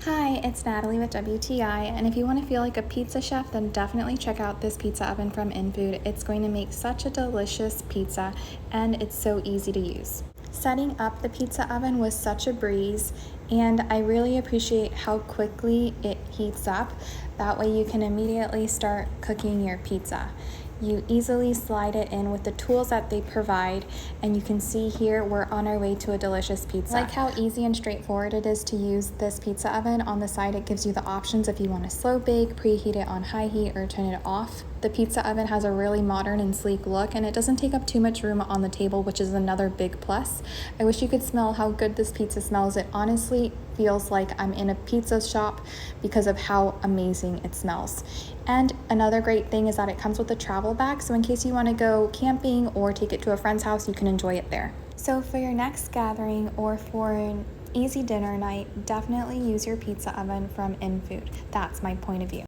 Hi, it's Natalie with WTI, and if you want to feel like a pizza chef, then definitely check out this pizza oven from INFOOD. It's going to make such a delicious pizza, and it's so easy to use. Setting up the pizza oven was such a breeze, and I really appreciate how quickly it heats up. That way you can immediately start cooking your pizza. You easily slide it in with the tools that they provide, and you can see here we're on our way to a delicious pizza. I like how easy and straightforward it is to use this pizza oven. On the side it gives you the options if you want to slow bake, preheat it on high heat, or turn it off. The pizza oven has a really modern and sleek look, and it doesn't take up too much room on the table, which is another big plus. I wish you could smell how good this pizza smells. It honestly feels like I'm in a pizza shop because of how amazing it smells. And another great thing is that it comes with a travel bag, so in case you want to go camping or take it to a friend's house, you can enjoy it there. So for your next gathering or for an easy dinner night, definitely use your pizza oven from INFOOD. That's my point of view.